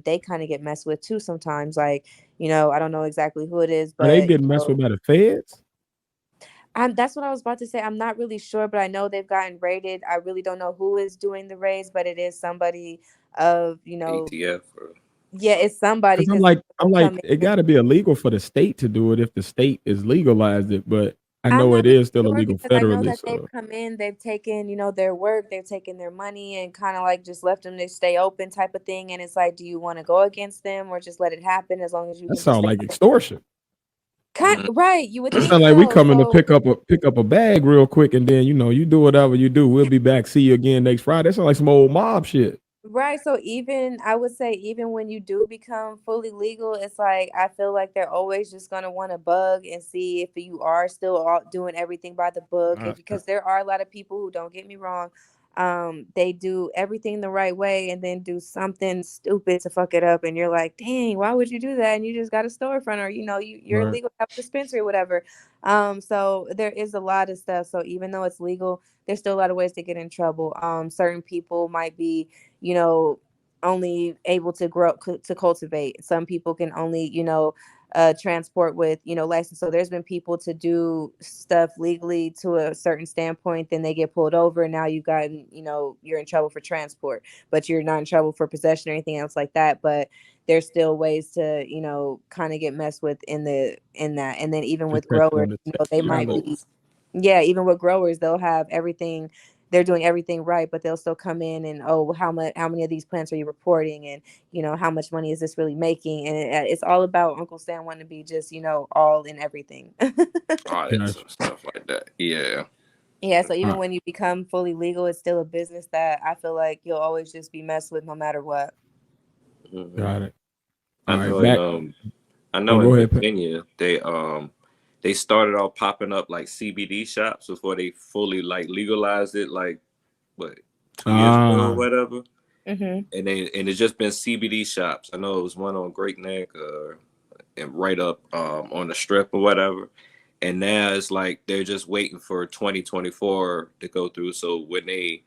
they kind of get messed with too sometimes. Like, you know, I don't know exactly who it is, Are they but getting you messed with know, by the feds? that's what I was about to say. I'm not really sure, but I know they've gotten raided. I really don't know who is doing the raids, but it is somebody of, you know, ATF or yeah, something. it's somebody Because because I'm they'll like, come it in. got to be illegal for the state to do it if the state is legalized it, but I I'm know not it really is still sure illegal because I know federally. that they've So come in, they've taken, you know, their work, they've taken their money and kind of like just left them to stay open type of thing. And it's like, do you want to go against them or just let it happen as long as you that can just sounds stay like open? extortion. Mhm. Right, you would That think sounds like we so. coming to So pick up a bag real quick, and then you know you do whatever you do. We'll be back. See you again next Friday. That sounds like some old mob shit. right, so even I would say even when you do become fully legal, it's like I feel like they're always just gonna want to bug and see if you are still doing everything by the book. Uh, If because there are a lot of people who don't get me wrong, they do everything the right way and then do something stupid to fuck it up, and you're like, dang, why would you do that? And you just got a storefront or you know you're right. legal to have a dispensary or whatever. So there is a lot of stuff. So even though it's legal, there's still a lot of ways to get in trouble. Certain people might be, you know, only able to grow to cultivate. Some people can only, you know, transport with, you know, license. So there's been people to do stuff legally to a certain standpoint, then they get pulled over, and now you've gotten, you know, you're in trouble for transport, but you're not in trouble for possession or anything else like that. But there's still ways to, you know, kind of get messed with in that. And then even Just with catch you growers, on the you know, they might be, technicalities. yeah, even with growers, they'll have everything, they're doing everything right, but they'll still come in and, oh, well, how many of these plants are you reporting, and you know how much money is this really making, and it's all about Uncle Sam wanting to be just, you know, all in everything. Audits Gotcha. and stuff like that. Yeah. Yeah, so All even right. when you become fully legal, it's still a business that I feel like you'll always just be messed with no matter what. Hmm. Got it. I All right. know in Back. I Oh, know in go ahead, Pat. Virginia they started off popping up like CBD shops before they fully like legalized it like what 2 years ago or Ah, whatever. Mm-hmm. And it's just been CBD shops. I know it was one on Great Neck and right up on the strip or whatever. And now it's like they're just waiting for 2024 to go through so when they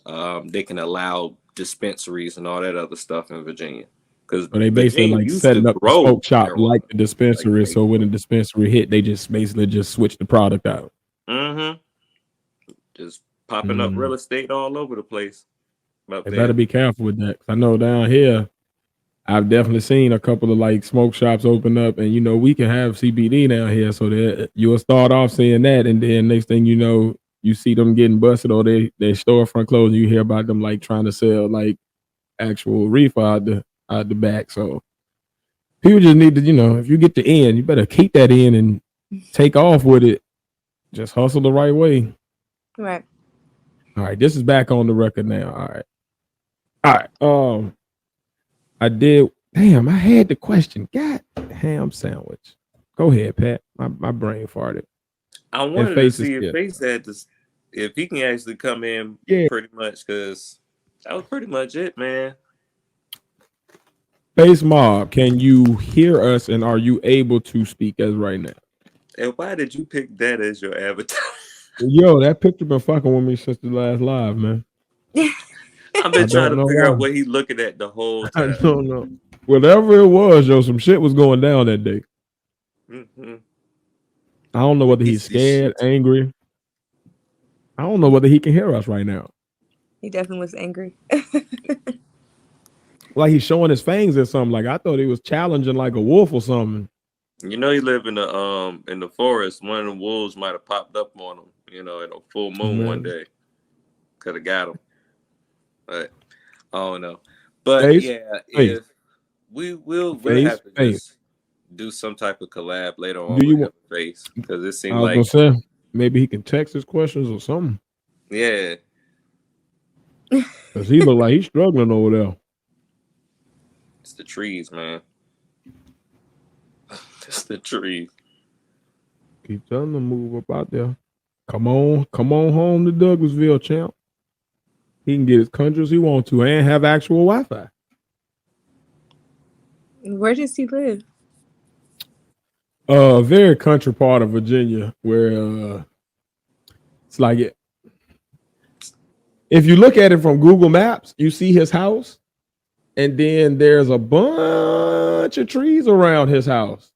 can allow dispensaries and all that other stuff in Virginia. Because so they basically Virginia like used to setting up the grow smoke shop like marijuana the like dispensary. So crazy. when the dispensary hit, they just basically just switch the product out. Mm-hmm. Just popping up real Mm. estate all over the place up They better there. be careful with that. 'Cause I know down here, I've definitely seen a couple of like smoke shops open up, and we can have CBD down here, so that you'll start off seeing that, and then next thing you know, you see them getting busted, or their storefront closed, and you hear about them like trying to sell like actual reefer out the back. So people just need to, if you get the end, you better keep that in and take off with it. Just hustle the right way. Right. All right, this is back on the record now. All right. I did. Damn, I had the question. God, ham sandwich. Go ahead, Pat. My brain farted. I And wanted to Phace is see if here. Phace had this, if he can actually come in Yeah. pretty much, because that was pretty much it, man. Phace Mob, can you hear us and are you able to speak as right now? And why did you pick that as your avatar? Yo, that picture been fucking with me since the last live, man. I've been I trying don't to know figure out why. what he looking at the whole I time. don't know. Whatever it was, yo, some shit was going down that day. Mm-hmm. I don't know whether he's scared, angry. I don't know whether he can hear us right now. He definitely was angry. Like he's showing his fangs or something. Like I thought he was challenging like a wolf or something. You know, he live in the forest. One of the wolves might have popped up on him. You know, at a full moon one day, could have got him. But I don't know. But Phace, yeah, Phace, if we'll Phace, have to Phace. just do some type of collab later on Do you with want? him and Phace, because it I seemed was like, gonna say maybe he can text his questions or something. yeah, Cause he look like he's struggling over there. it's the trees, man. It's the trees. Keep telling him to move up out there. Come on home to Douglasville, champ. He can get as country as he want to and have actual Wi-Fi. Where does he live? Very country part of Virginia where it's like it. If you look at it from Google Maps, you see his house, and then there's a bunch of trees around his house.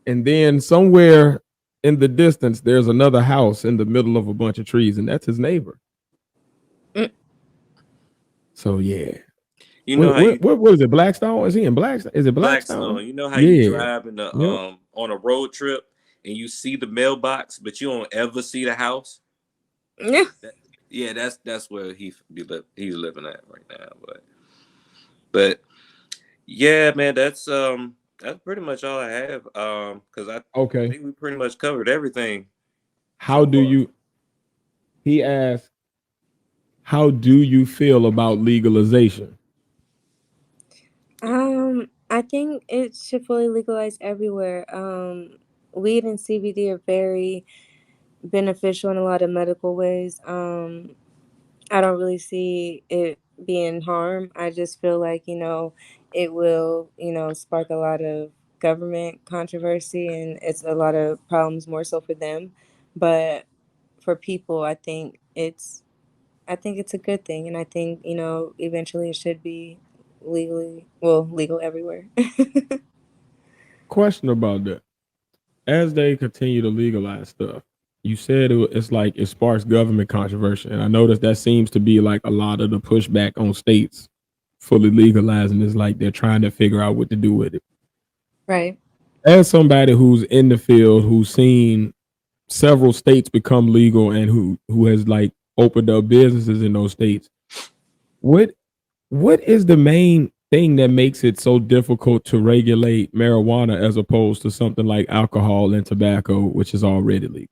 And then somewhere in the distance, there's another house in the middle of a bunch of trees, and that's his neighbor. So yeah. You know how you What is it? Blackstone? Is he in Blackstone? Is it Blackstone? Blackstone. You know how you Yeah. drive in the Yep. on a road trip and you see the mailbox, but you don't ever see the house. Yeah. Yeah, that's where he's living at right now. But yeah, man, that's pretty much all I have. Because I think we pretty much covered everything. How do you? He asked, "How do you feel about legalization?" I think it should fully legalize everywhere. Weed and CBD are very beneficial in a lot of medical ways. I don't really see it being harm. I just feel like, it will, spark a lot of government controversy, and it's a lot of problems more so for them. But for people, I think it's a good thing, and I think, eventually it should be legal everywhere. Question about that. As they continue to legalize stuff, you said it's like it sparks government controversy, and I noticed that seems to be like a lot of the pushback on states fully legalizing is like they're trying to figure out what to do with it. Right. As somebody who's in the field, who's seen several states become legal and who has like opened up businesses in those states, what is the main thing that makes it so difficult to regulate marijuana as opposed to something like alcohol and tobacco, which is already legal?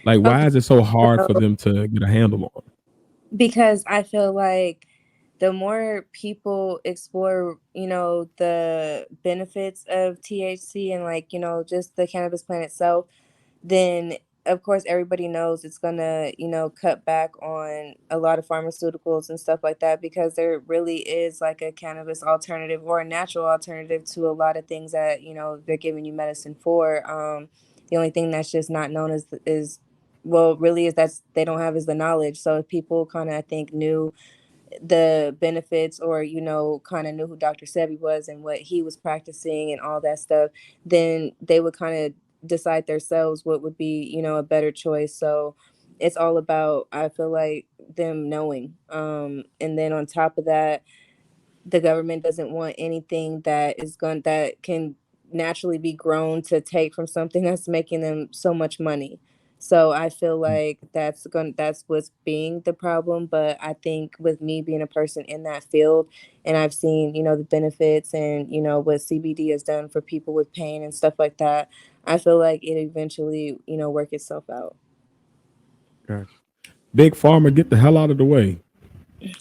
Like, why is it so hard for them to get a handle on? Because I feel like the more people explore, the benefits of THC and like, just the cannabis plant itself, then of course everybody knows it's gonna, cut back on a lot of pharmaceuticals and stuff like that, because there really is like a cannabis alternative or a natural alternative to a lot of things that, they're giving you medicine for. The only thing that's just not known is well, really is that's they don't have is the knowledge. So if people kind of, I think, knew the benefits, or kind of knew who Dr. Sebi was and what he was practicing and all that stuff, then they would kind of decide themselves what would be, a better choice. So it's all about, I feel like, them knowing. And then on top of that, the government doesn't want anything that can naturally be grown to take from something that's making them so much money. So I feel like that's what's being the problem. But I think with me being a person in that field, and I've seen, the benefits and, what CBD has done for people with pain and stuff like that, I feel like it eventually, work itself out. Gotcha. Big Pharma, get the hell out of the way.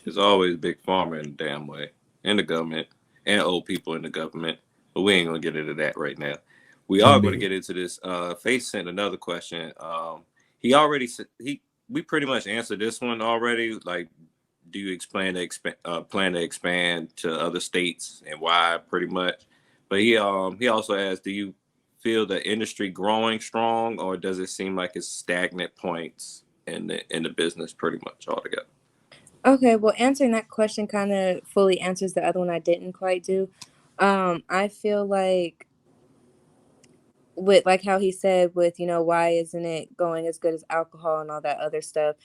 There's always big pharma in the damn way, and the government, and old people in the government. But we ain't gonna get into that right now. We are going to get into this. Phace sent another question. He already said we pretty much answered this one already. Like, do you plan to expand to other states and why? Pretty much. But he also asked, do you feel the industry growing strong, or does it seem like it's stagnant points in the business pretty much altogether? Okay, well, answering that question kind of fully answers the other one I didn't quite do. I feel like with like how he said with, why isn't it going as good as alcohol and all that other stuff?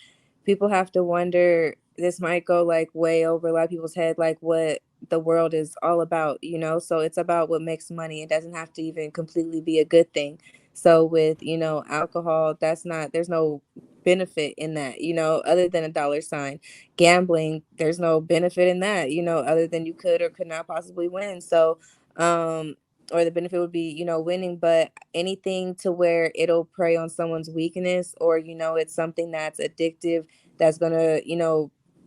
People have to wonder, this might go like way over a lot of people's head, like what the world is all about, so it's about what makes money. It doesn't have to even completely be a good thing. So with, alcohol, there's no benefit in that, other than a dollar sign. Gambling, there's no benefit in that, other than you could or could not possibly win. So or the benefit would be, winning. But anything to where it'll prey on someone's weakness, or, it's something that's addictive, that's gonna,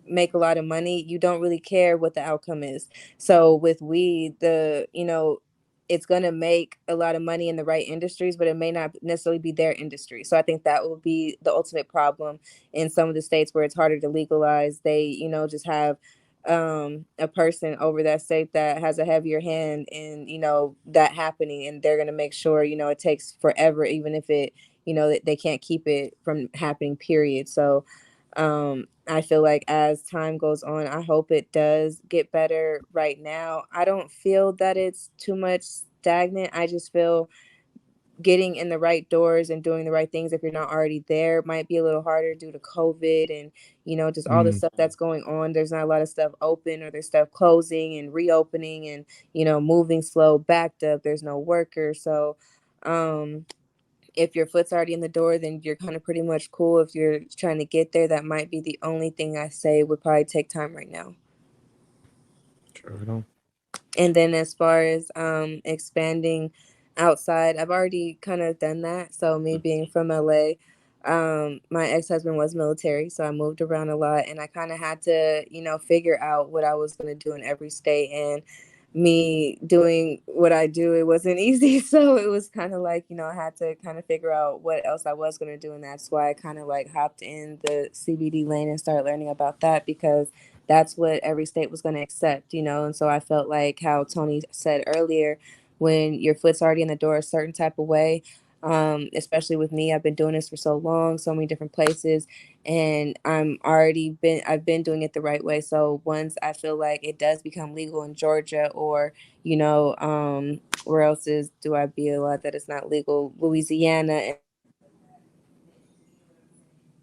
make a lot of money, you don't really care what the outcome is. So with weed, it's going to make a lot of money in the right industries, but it may not necessarily be their industry. So I think that will be the ultimate problem in some of the states where it's harder to legalize. They, just have a person over that state that has a heavier hand in, that happening, and they're going to make sure, it takes forever, even if it, they can't keep it from happening, period. So I feel like as time goes on, I hope it does get better. Right now, I don't feel that it's too much stagnant. I just feel getting in the right doors and doing the right things, if you're not already there, might be a little harder due to COVID and, just all the stuff that's going on. There's not a lot of stuff open, or there's stuff closing and reopening and, moving slow, backed up. There's no workers. So, if your foot's already in the door, then you're kind of pretty much cool. If you're trying to get there, that might be the only thing I say would probably take time right now. Sure. And then as far as expanding outside, I've already kind of done that. So me being from LA, my ex-husband was military, so I moved around a lot, and I kind of had to, figure out what I was going to do in every state. And me doing what I do, it wasn't easy. So it was kind of like, I had to kind of figure out what else I was going to do. And that's why I kind of like hopped in the CBD lane and started learning about that, because that's what every state was going to accept, And so I felt like how Tony said earlier, when your foot's already in the door a certain type of way, especially with me, I've been doing this for so long, so many different places, and I've been doing it the right way. So once I feel like it does become legal in Georgia, or, where else do I be a lot that it's not legal? Louisiana,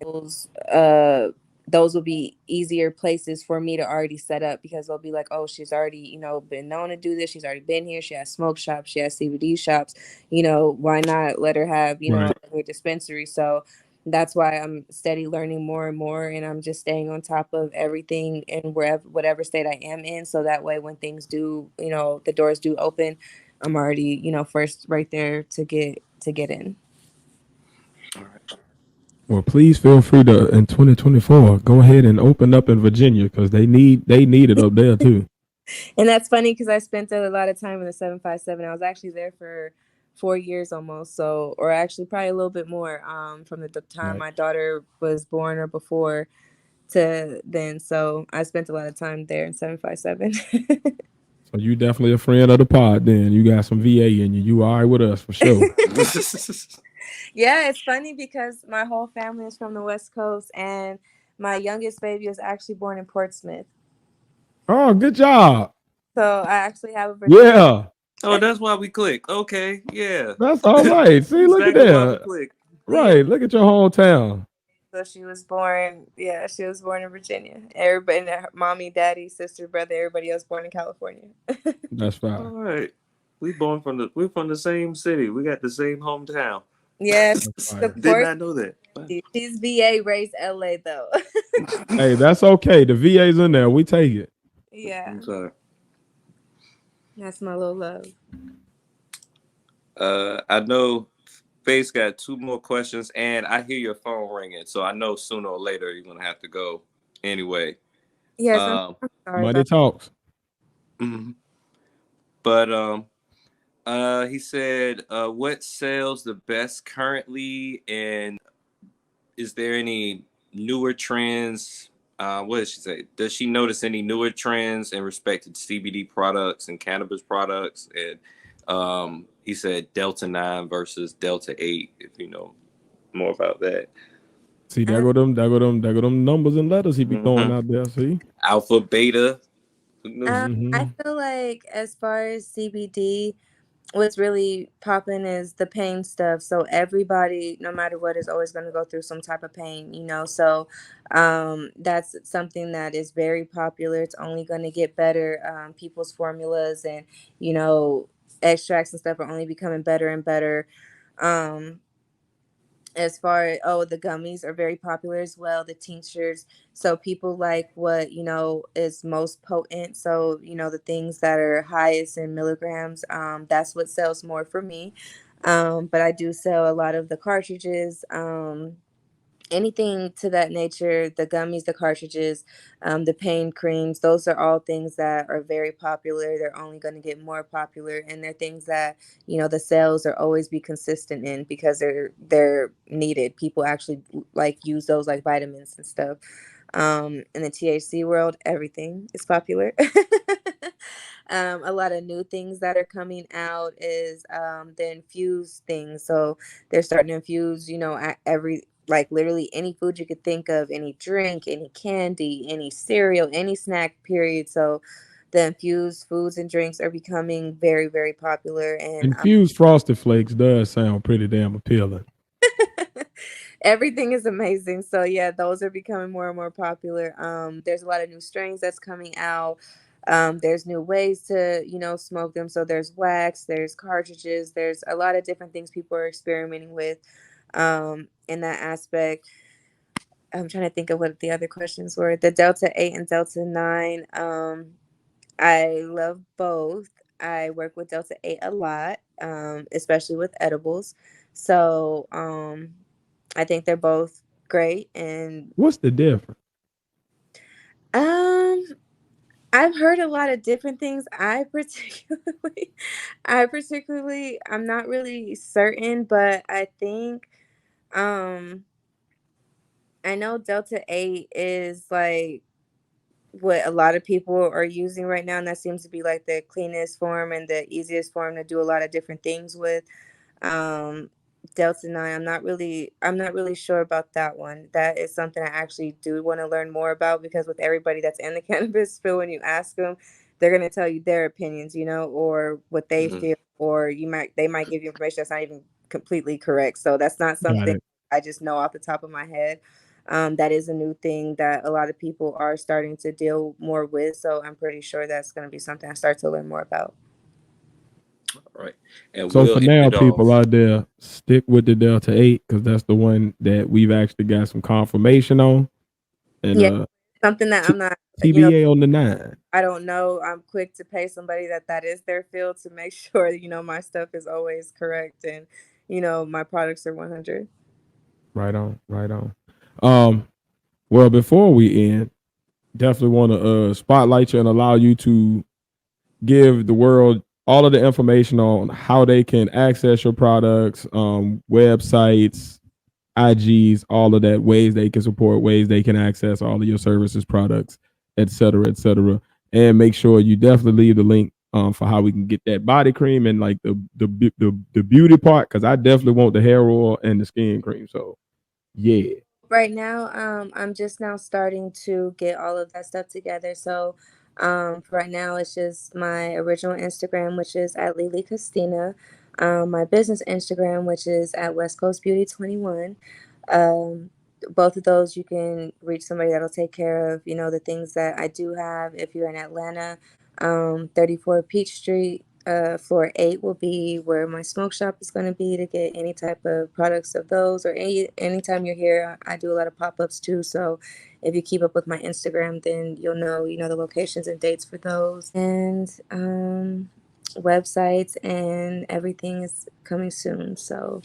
and those will be easier places for me to already set up, because they'll be like, oh, she's already, been known to do this. She's already been here. She has smoke shops. She has CBD shops. Why not let her have, Right. a dispensary? So that's why I'm steady learning more and more. And I'm just staying on top of everything in whatever state I am in. So that way, when things do, the doors do open, I'm already, first right there to get in. All right. Well, please feel free to in 2024 go ahead and open up in Virginia, because they need it up there too. And that's funny, because I spent a lot of time in the 757. I was actually there for 4 years almost. So, or actually probably a little bit more, from the time Right. my daughter was born or before to then. So I spent a lot of time there in 757. So you definitely a friend of the pod. Then you got some VA in you. You all right with us for sure. Yeah, it's funny because my whole family is from the West Coast, and my youngest baby was actually born in Portsmouth. Oh, good job. So I actually have a Virginia. Yeah, Oh, that's why we clicked. Okay, yeah. that's all right. See, look at Exactly why we that. clicked. Yeah. Right, look at your hometown. So she was born. Yeah, she was born in Virginia. Everybody, and her mommy, daddy, sister, brother, everybody else born in California. That's fine. All right. We're from the same city. We got the same hometown. Yes, Fire. Did support. not know that. Wow. She's VA, raised LA though. Hey, that's okay. The VA's in there. We take it. Yeah, I'm sorry. that's my little love. I know Phace got two more questions, and I hear your phone ringing, so I know sooner or later you're gonna have to go anyway. Yes, Um, I'm sorry Money about. talks. mhm. But he said, what sells the best currently, and is there any newer trends? What did she say? Does she notice any newer trends in respect to CBD products and cannabis products? And he said Delta 9 versus Delta 8, if you know more about that. See, there go them numbers and letters he be throwing Mm-hmm. out there. See. Alpha, beta. Who knew? I feel like as far as CBD, what's really popping is the pain stuff. So everybody, no matter what, is always going to go through some type of pain, you know. So that's something that is very popular. It's only going to get better. People's formulas and extracts and stuff are only becoming better and better. Um, as far as the gummies are very popular as well, the tinctures. So people like what is most potent, so the things that are highest in milligrams, that's what sells more for me. But I do sell a lot of the cartridges, anything to that nature, the gummies, the cartridges, the pain creams. Those are all things that are very popular. They're only going to get more popular, and they're things that the sales are always be consistent in because they're needed. People actually like use those like vitamins and stuff. In the THC world, everything is popular. A lot of new things that are coming out is the infused things. So they're starting to infuse, every like literally any food you could think of, any drink, any candy, any cereal, any snack, period. So the infused foods and drinks are becoming very, very popular. And Infused frosted flakes does sound pretty damn appealing. everything is amazing. So yeah, those are becoming more and more popular. There's a lot of new strains that's coming out. There's new ways to, smoke them. So there's wax, there's cartridges, there's a lot of different things people are experimenting with in that aspect. I'm trying to think of what the other questions were. The Delta 8 and Delta 9. I love both. I work with Delta 8 a lot, especially with edibles. So I think they're both great. And What's the difference? um I've heard a lot of different things. I'm not really certain, but I think um I know Delta 8 is like what a lot of people are using right now, and that seems to be like the cleanest form and the easiest form to do a lot of different things with. um Delta 9, I'm not really sure about that one. That is something I actually do want to learn more about, because with everybody that's in the cannabis field, when you ask them, they're going to tell you their opinions, or what they Mm-hmm. feel, or they might give you information that's not even completely correct. So that's not Got something it. I just know off the top of my head. That is a new thing that a lot of people are starting to deal more with. So I'm pretty sure that's going to be something I start to learn more about. All right. And So we'll for end now, it people off. out there, stick with the Delta 8 because that's the one that we've actually got some confirmation on. And Yeah, something that t- I'm not, TBA on the 9. I don't know. I'm quick to pay somebody that is their field to make sure, my stuff is always correct, and, my products are 100. Right on, right on. Um, well, before we end, definitely want to spotlight you and allow you to give the world all of the information on how they can access your products, websites, IGs, all of that, ways they can support, ways they can access all of your services, products, et cetera, et cetera. And make sure you definitely leave the link for how we can get that body cream and like the beauty part, because I definitely want the hair oil and the skin cream. So yeah. Right now, I'm just now starting to get all of that stuff together. So, for right now, it's just my original Instagram, which is at Lili Castina. My business Instagram, which is at Westcoast Beauty 21. Um, both of those you can reach somebody that'll take care of, the things that I do have. If you're in Atlanta, 34 Peach Street, floor 8 will be where my smoke shop is going to be to get any type of products of those, or anytime you're here. I do a lot of pop-ups too, so if you keep up with my Instagram, then you'll know, the locations and dates for those. And websites and everything is coming soon, so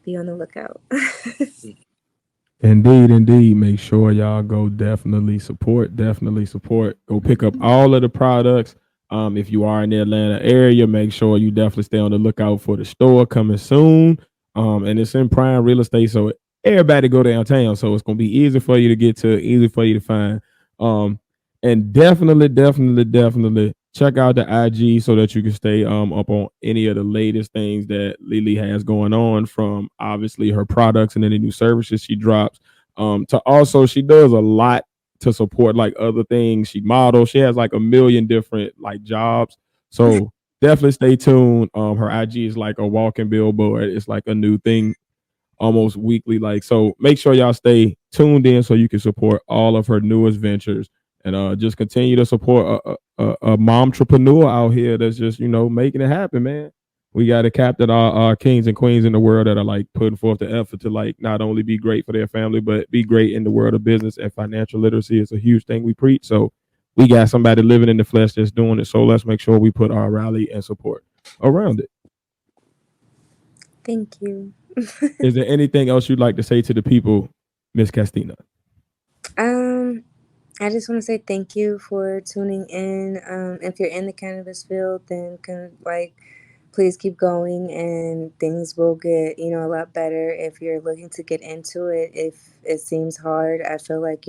be on the lookout. Indeed. Make sure y'all go definitely support. Go pick up all of the products. If you are in the Atlanta area, make sure you definitely stay on the lookout for the store coming soon. And it's in prime real estate, so everybody go downtown. So it's gonna be easy for you to get to, easy for you to find. And definitely check out the IG so that you can stay up on any of the latest things that Lili has going on, from obviously her products and any new services she drops. To also, she does a lot to support like other things. She models. She has like a million different like jobs. So definitely stay tuned. Her IG is like a walking billboard. It's like a new thing almost weekly. Like, so make sure y'all stay tuned in so you can support all of her newest ventures, and just continue to support a momtrepreneur out here that's just, making it happen, man. We got to captain our kings and queens in the world that are like putting forth the effort to like not only be great for their family, but be great in the world of business. And financial literacy is a huge thing we preach. So we got somebody living in the flesh that's doing it. So let's make sure we put our rally and support around it. Thank you. Is there anything else you'd like to say to the people, Miss Castina? I just want to say thank you for tuning in. If you're in the cannabis field, then please keep going, and things will get, a lot better. If you're looking to get into it, if it seems hard, I feel like,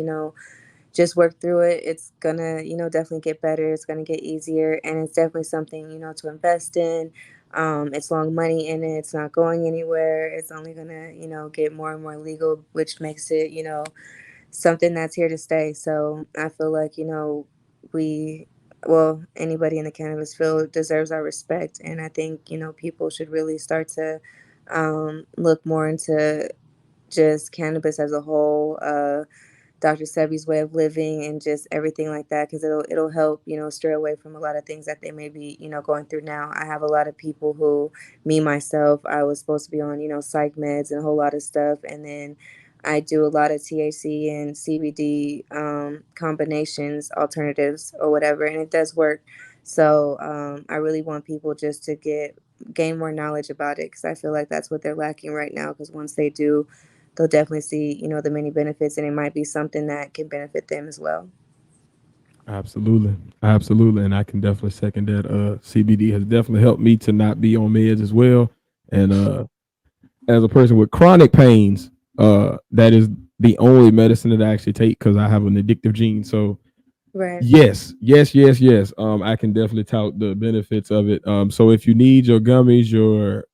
just work through it. It's gonna, definitely get better. It's gonna get easier, and it's definitely something, to invest in. It's long money in it. It's not going anywhere. It's only gonna, get more and more legal, which makes it, something that's here to stay. So I feel like, anybody in the cannabis field deserves our respect. And I think, people should really start to look more into just cannabis as a whole, Dr. Sebi's way of living, and just everything like that, because it'll help, stray away from a lot of things that they may be, going through now. I have a lot of people who, me myself, I was supposed to be on, psych meds and a whole lot of stuff, and then I do a lot of THC and CBD combinations, alternatives or whatever, and it does work. So I really want people just to gain more knowledge about it, because I feel like that's what they're lacking right now. Because once they do, they'll definitely see, the many benefits, and it might be something that can benefit them as well. Absolutely. And I can definitely second that. CBD has definitely helped me to not be on meds as well. And as a person with chronic pains, that is the only medicine that I actually take because I have an addictive gene. So Right. yes. I can definitely tout the benefits of it. So if you need your gummies,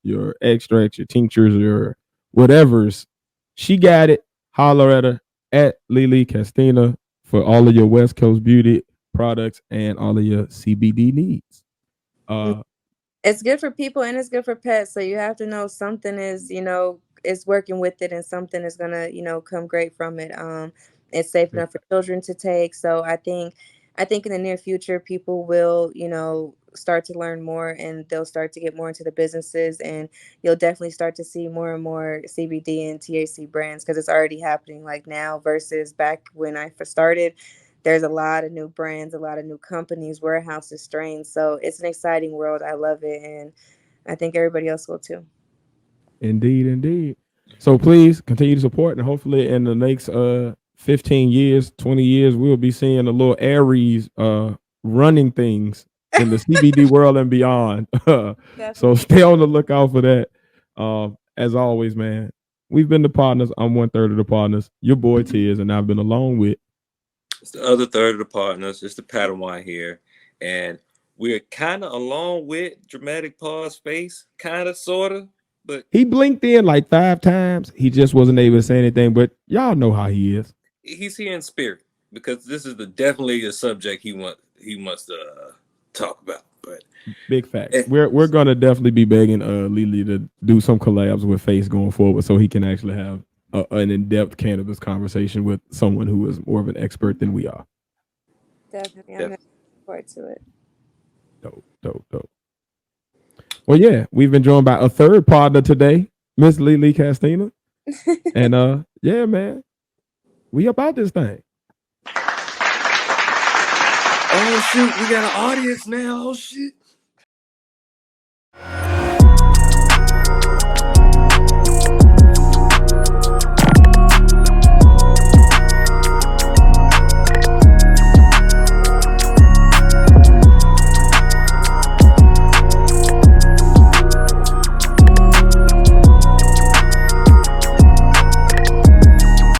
your extracts, your tinctures, your whatever's, she got it. Holler at her at Lili Castina for all of your Westcoast Beauty products and all of your CBD needs. It's good for people and it's good for pets. So you have to know something is, is working with it, and something is gonna, come great from it. It's safe enough for children to take. So I think in the near future, people will, start to learn more, and they'll start to get more into the businesses, and you'll definitely start to see more and more CBD and THC brands, because it's already happening like now versus back when I first started. There's a lot of new brands, a lot of new companies, warehouses, strains. So it's an exciting world. I love it, and I think everybody else will too. Indeed. So please continue to support, and hopefully in the next 15 years, 20 years, we'll be seeing a little Aries running things in the CBD world and beyond. So stay on the lookout for that. As always, man, we've been the partners. I'm 1/3 of the partners. Your boy Tiz, and I've been along with. It's the other third of the partners. It's the Padawan here, and we're kind of along with Dramatic Pause Phace, kind of, sort of, but He blinked in like 5 times. He just wasn't able to say anything, but y'all know how he is. he's here in spirit, because this is definitely a subject he wants to talk about. But big facts. We're gonna definitely be begging Lili to do some collabs with Phace going forward, so he can actually have an in-depth cannabis conversation with someone who is more of an expert than we are. Definitely. I'm Yep. looking forward to it. Dope. Well, yeah, we've been joined by a third partner today, Miss Lili Castina. And yeah, man, we about this thing. Oh shoot, we got an audience now. Oh shit.